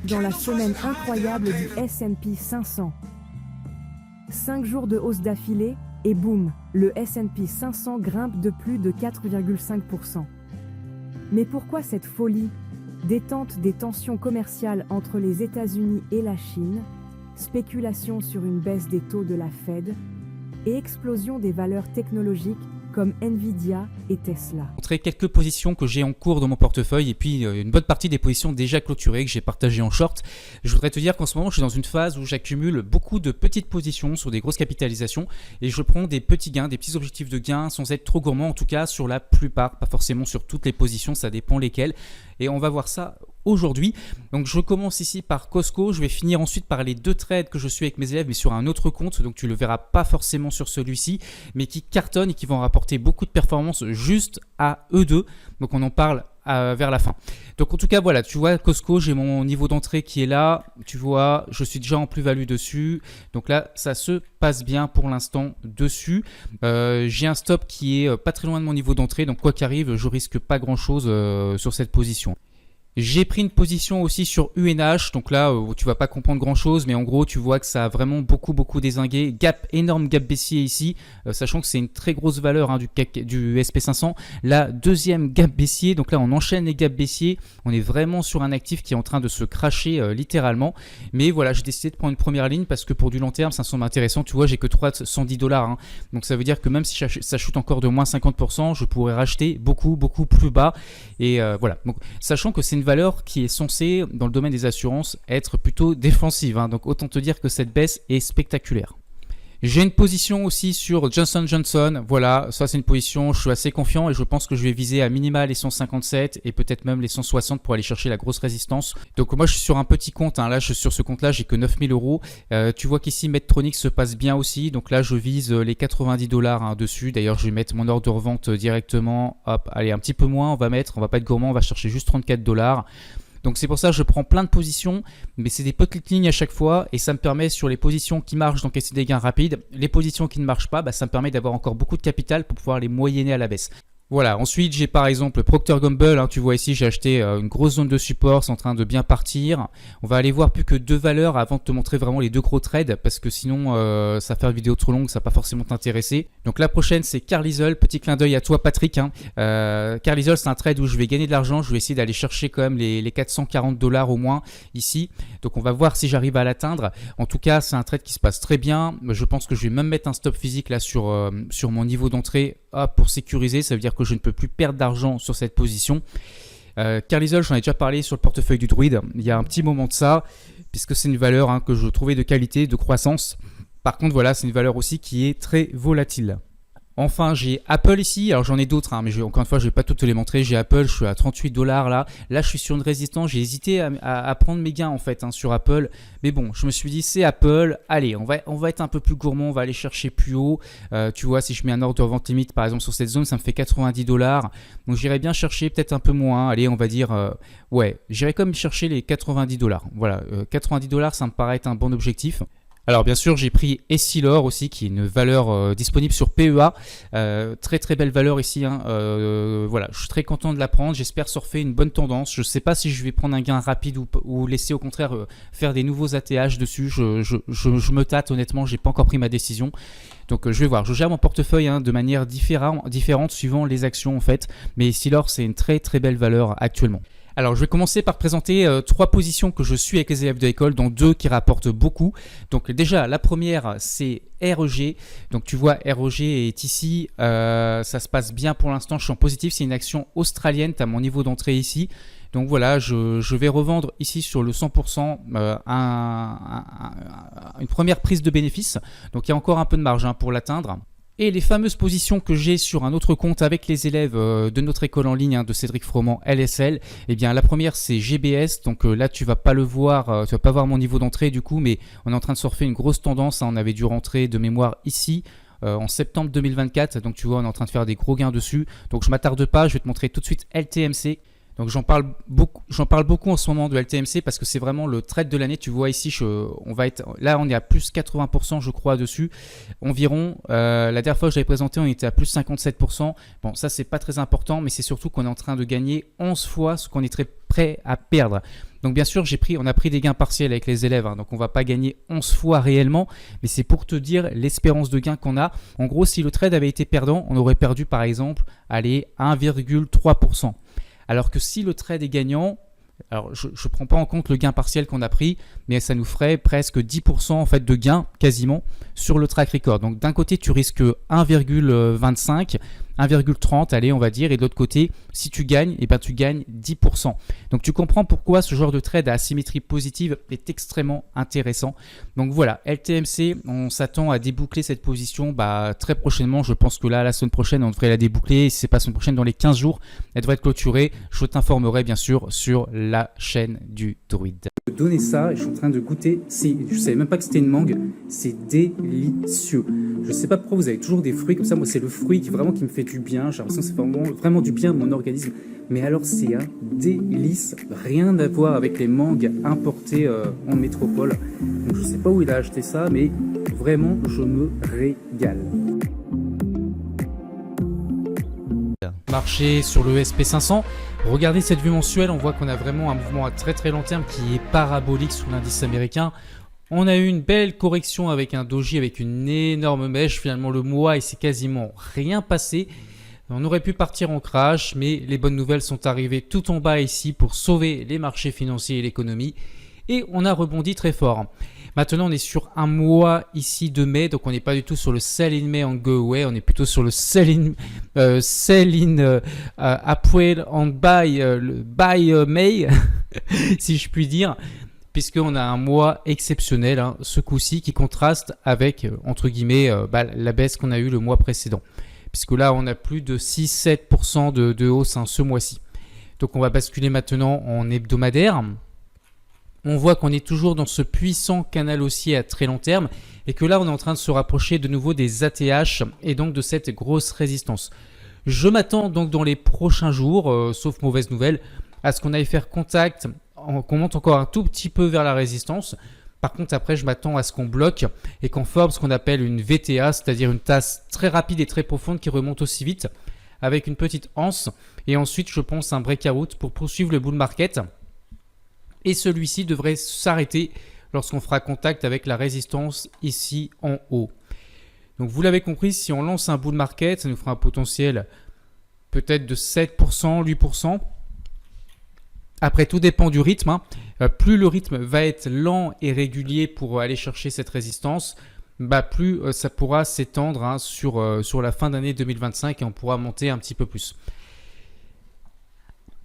Dans la semaine incroyable du S&P 500. 5 jours de hausse d'affilée, et boum, le S&P 500 grimpe de plus de 4,5%. Mais pourquoi cette folie? Détente des tensions commerciales entre les États-Unis et la Chine, spéculation sur une baisse des taux de la Fed, et explosion des valeurs technologiques comme Nvidia et Tesla. Montrer quelques positions que j'ai en cours dans mon portefeuille et puis une bonne partie des positions déjà clôturées que j'ai partagées en short. Je voudrais te dire qu'en ce moment, je suis dans une phase où j'accumule beaucoup de petites positions sur des grosses capitalisations et je prends des petits gains, des petits objectifs de gains sans être trop gourmand, en tout cas sur la plupart, pas forcément sur toutes les positions, ça dépend lesquelles. Et on va voir ça aujourd'hui. Donc je commence ici par Costco, je vais finir ensuite par les 2 trades que je suis avec mes élèves mais sur un autre compte, donc tu le verras pas forcément sur celui-ci, mais qui cartonnent et qui vont rapporter beaucoup de performance juste à eux deux. Donc on en parle vers la fin. Donc en tout cas voilà, tu vois Costco, j'ai mon niveau d'entrée qui est là, tu vois, je suis déjà en plus-value dessus, donc là ça se passe bien pour l'instant dessus. J'ai un stop qui est pas très loin de mon niveau d'entrée, donc quoi qu'arrive, je risque pas grand-chose sur cette position. J'ai pris une position aussi sur UNH, donc là tu vas pas comprendre grand chose, mais en gros tu vois que ça a vraiment beaucoup dézingué. Énorme gap baissier ici, sachant que c'est une très grosse valeur du SP500. La deuxième gap baissier, donc là on enchaîne les gaps baissiers, on est vraiment sur un actif qui est en train de se cracher littéralement. Mais voilà, j'ai décidé de prendre une première ligne parce que pour du long terme ça semble intéressant. Tu vois, j'ai que 310 $, hein. Donc ça veut dire que même si ça chute encore de moins 50%, je pourrais racheter beaucoup plus bas. Et voilà, donc sachant que c'est une valeur qui est censée, dans le domaine des assurances, être plutôt défensive, hein. Donc autant te dire que cette baisse est spectaculaire. J'ai une position aussi sur Johnson & Johnson, voilà, ça c'est une position, je suis assez confiant et je pense que je vais viser à minima les 157 et peut-être même les 160 pour aller chercher la grosse résistance. Donc moi je suis sur un petit compte, hein. Là sur ce compte là j'ai que 9000 €. Tu vois qu'ici Medtronic se passe bien aussi, donc là je vise les 90 $, hein, dessus. D'ailleurs je vais mettre mon ordre de revente directement, hop, allez un petit peu moins, on va pas être gourmand, on va chercher juste 34 $. Donc c'est pour ça que je prends plein de positions, mais c'est des petites lignes à chaque fois et ça me permet sur les positions qui marchent d'encaisser des gains rapides. Les positions qui ne marchent pas, ça me permet d'avoir encore beaucoup de capital pour pouvoir les moyenner à la baisse. Voilà, ensuite j'ai par exemple Procter & Gamble, hein, tu vois ici j'ai acheté une grosse zone de support, c'est en train de bien partir. On va aller voir plus que 2 valeurs avant de te montrer vraiment les 2 gros trades parce que sinon ça va faire une vidéo trop longue, ça va pas forcément t'intéresser. Donc la prochaine c'est Carlysle, petit clin d'œil à toi Patrick, hein. Carlysle c'est un trade où je vais gagner de l'argent, je vais essayer d'aller chercher quand même les 440 $ au moins ici. Donc on va voir si j'arrive à l'atteindre. En tout cas c'est un trade qui se passe très bien, je pense que je vais même mettre un stop physique là sur mon niveau d'entrée pour sécuriser, ça veut dire que je ne peux plus perdre d'argent sur cette position. Carlysle, j'en ai déjà parlé sur le portefeuille du Druide, il y a un petit moment de ça, puisque c'est une valeur, hein, que je trouvais de qualité, de croissance. Par contre, voilà, c'est une valeur aussi qui est très volatile. Enfin, j'ai Apple ici, alors j'en ai d'autres, hein, mais encore une fois, je ne vais pas toutes les montrer. J'ai Apple, je suis à 38 $ là. Là, je suis sur une résistance. J'ai hésité à prendre mes gains en fait, hein, sur Apple. Mais bon, je me suis dit, c'est Apple. Allez, on va être un peu plus gourmand, on va aller chercher plus haut. Tu vois, si je mets un ordre de vente limite, par exemple, sur cette zone, ça me fait 90 $. Donc, j'irai bien chercher peut-être un peu moins. Allez, on va dire, ouais, j'irai comme chercher les 90 $. Voilà, 90 $, ça me paraît être un bon objectif. Alors bien sûr j'ai pris Essilor aussi qui est une valeur disponible sur PEA, très belle valeur ici, hein. Voilà, je suis très content de la prendre, j'espère surfer une bonne tendance. Je ne sais pas si je vais prendre un gain rapide ou laisser au contraire faire des nouveaux ATH dessus, je me tâte honnêtement, j'ai pas encore pris ma décision. Donc je vais voir, je gère mon portefeuille, hein, de manière différente suivant les actions en fait, mais Essilor c'est une très belle valeur actuellement. Alors je vais commencer par présenter 3 positions que je suis avec les élèves de l'école, dont 2 qui rapportent beaucoup. Donc déjà la première c'est REG, donc tu vois REG est ici, ça se passe bien pour l'instant, je suis en positif, c'est une action australienne, tu as mon niveau d'entrée ici. Donc voilà, je vais revendre ici sur le 100% une première prise de bénéfice, donc il y a encore un peu de marge, hein, pour l'atteindre. Et les fameuses positions que j'ai sur un autre compte avec les élèves de notre école en ligne, hein, de Cédric Froment LSL, eh bien la première c'est GBS, donc là tu vas pas le voir, tu vas pas voir mon niveau d'entrée du coup, mais on est en train de surfer une grosse tendance, hein, on avait dû rentrer de mémoire ici en septembre 2024, donc tu vois on est en train de faire des gros gains dessus, donc je m'attarde pas, je vais te montrer tout de suite LTMC. Donc j'en parle beaucoup en ce moment de LTMC parce que c'est vraiment le trade de l'année. Tu vois ici, on est à plus 80% je crois dessus environ. La dernière fois que je l'avais présenté, on était à plus 57%. Bon, ça c'est pas très important, mais c'est surtout qu'on est en train de gagner 11 fois ce qu'on est prêt à perdre. Donc bien sûr, on a pris des gains partiels avec les élèves, donc on va pas gagner 11 fois réellement, mais c'est pour te dire l'espérance de gain qu'on a. En gros, si le trade avait été perdant, on aurait perdu par exemple, 1,3%. Alors que si le trade est gagnant, alors je ne prends pas en compte le gain partiel qu'on a pris, mais ça nous ferait presque 10% en fait de gain quasiment sur le track record. Donc d'un côté, tu risques 1,25, 1,30, allez, on va dire, et de l'autre côté, si tu gagnes, tu gagnes 10%. Donc tu comprends pourquoi ce genre de trade à asymétrie positive est extrêmement intéressant. Donc voilà, LTMC, on s'attend à déboucler cette position très prochainement. Je pense que là, la semaine prochaine, on devrait la déboucler. Si ce n'est pas la semaine prochaine, dans les 15 jours, elle devrait être clôturée. Je t'informerai bien sûr sur la chaîne du druide. Donner ça, et je suis en train de goûter. Je ne savais même pas que c'était une mangue. C'est délicieux. Je ne sais pas pourquoi vous avez toujours des fruits comme ça. Moi, c'est le fruit qui me fait du bien. J'ai l'impression que c'est vraiment du bien de mon organisme. Mais alors, c'est un délice. Rien à voir avec les mangues importées en métropole. Donc, je ne sais pas où il a acheté ça, mais vraiment, je me régale. Marché sur le SP500. Regardez cette vue mensuelle, on voit qu'on a vraiment un mouvement à très très long terme qui est parabolique sur l'indice américain. On a eu une belle correction avec un doji avec une énorme mèche. Finalement, le mois, il s'est quasiment rien passé. On aurait pu partir en crash, mais les bonnes nouvelles sont arrivées tout en bas ici pour sauver les marchés financiers et l'économie. Et on a rebondi très fort. Maintenant, on est sur un mois ici de mai, donc on n'est pas du tout sur le sell in May and go away, on est plutôt sur le sell in April and buy May, si je puis dire, puisqu'on a un mois exceptionnel, ce coup-ci, qui contraste avec, entre guillemets, la baisse qu'on a eue le mois précédent. Puisque là, on a plus de 6-7% de hausse ce mois-ci. Donc, on va basculer maintenant en hebdomadaire. On voit qu'on est toujours dans ce puissant canal haussier à très long terme et que là, on est en train de se rapprocher de nouveau des ATH et donc de cette grosse résistance. Je m'attends donc dans les prochains jours, sauf mauvaise nouvelle, à ce qu'on aille faire contact, qu'on monte encore un tout petit peu vers la résistance. Par contre, après, je m'attends à ce qu'on bloque et qu'on forme ce qu'on appelle une VTA, c'est-à-dire une tasse très rapide et très profonde qui remonte aussi vite avec une petite anse. Et ensuite, je pense un breakout pour poursuivre le bull market. Et celui-ci devrait s'arrêter lorsqu'on fera contact avec la résistance ici en haut. Donc vous l'avez compris, si on lance un bull market, ça nous fera un potentiel peut-être de 7%, 8%. Après, tout dépend du rythme. Plus le rythme va être lent et régulier pour aller chercher cette résistance, plus ça pourra s'étendre sur la fin d'année 2025 et on pourra monter un petit peu plus.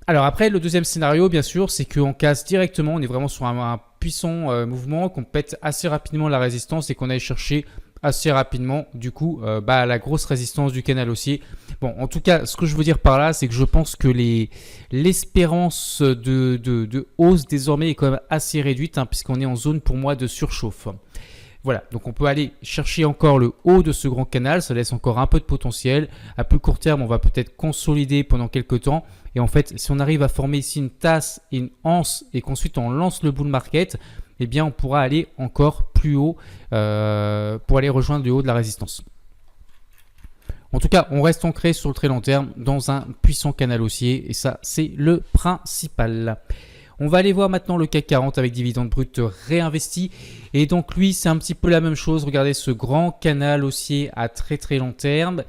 Alors après, le deuxième scénario, bien sûr, c'est qu'on casse directement, on est vraiment sur un puissant mouvement, qu'on pète assez rapidement la résistance et qu'on aille chercher assez rapidement, du coup, la grosse résistance du canal haussier. Bon, en tout cas, ce que je veux dire par là, c'est que je pense que l'espérance de hausse désormais est quand même assez réduite, puisqu'on est en zone pour moi de surchauffe. Voilà, donc on peut aller chercher encore le haut de ce grand canal, ça laisse encore un peu de potentiel. À plus court terme, on va peut-être consolider pendant quelques temps. Et en fait, si on arrive à former ici une tasse et une anse et qu'ensuite on lance le bull market, eh bien on pourra aller encore plus haut pour aller rejoindre le haut de la résistance. En tout cas, on reste ancré sur le très long terme dans un puissant canal haussier et ça, c'est le principal. On va aller voir maintenant le CAC 40 avec dividendes bruts réinvestis. Et donc lui, c'est un petit peu la même chose. Regardez ce grand canal haussier à très très long terme.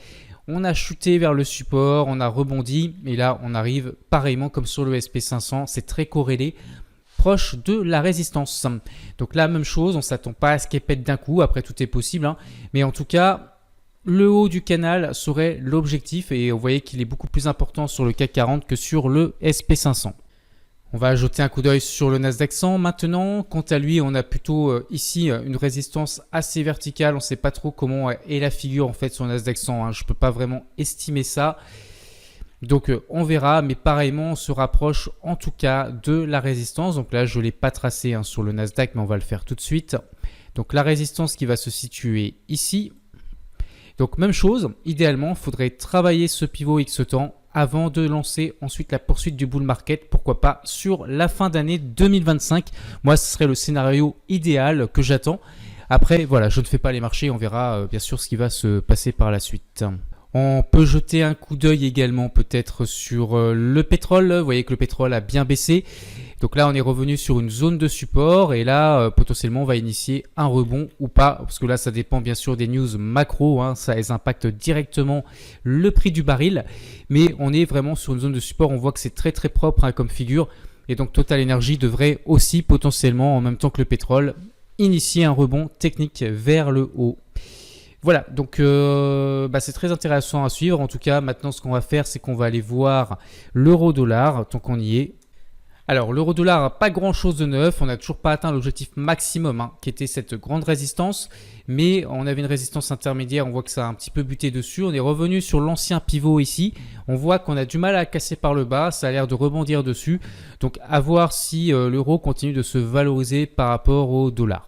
On a chuté vers le support, on a rebondi. Et là, on arrive pareillement comme sur le SP500. C'est très corrélé, proche de la résistance. Donc la même chose, on ne s'attend pas à ce qu'elle pète d'un coup. Après, tout est possible. Mais en tout cas, le haut du canal serait l'objectif. Et vous voyez qu'il est beaucoup plus important sur le CAC 40 que sur le SP500. On va jeter un coup d'œil sur le Nasdaq 100 maintenant. Quant à lui, on a plutôt ici une résistance assez verticale. On ne sait pas trop comment est la figure en fait sur le Nasdaq 100. Je ne peux pas vraiment estimer ça. Donc on verra, mais pareillement, on se rapproche en tout cas de la résistance. Donc là, je ne l'ai pas tracé sur le Nasdaq, mais on va le faire tout de suite. Donc la résistance qui va se situer ici. Donc même chose, idéalement, il faudrait travailler ce pivot X temps avant de lancer ensuite la poursuite du bull market, pourquoi pas sur la fin d'année 2025. Moi, ce serait le scénario idéal que j'attends. Après, voilà, je ne fais pas les marchés, on verra bien sûr ce qui va se passer par la suite. On peut jeter un coup d'œil également peut-être sur le pétrole. Vous voyez que le pétrole a bien baissé. Donc là, on est revenu sur une zone de support et là, potentiellement, on va initier un rebond ou pas. Parce que là, ça dépend bien sûr des news macro. Ça impacte directement le prix du baril. Mais on est vraiment sur une zone de support. On voit que c'est très très propre comme figure. Et donc Total Energy devrait aussi potentiellement, en même temps que le pétrole, initier un rebond technique vers le haut. Voilà, donc c'est très intéressant à suivre. En tout cas, maintenant, ce qu'on va faire, c'est qu'on va aller voir l'euro-dollar, tant qu'on y est. Alors, l'euro-dollar n'a pas grand-chose de neuf. On n'a toujours pas atteint l'objectif maximum, qui était cette grande résistance. Mais on avait une résistance intermédiaire. On voit que ça a un petit peu buté dessus. On est revenu sur l'ancien pivot ici. On voit qu'on a du mal à casser par le bas. Ça a l'air de rebondir dessus. Donc, à voir si l'euro continue de se valoriser par rapport au dollar.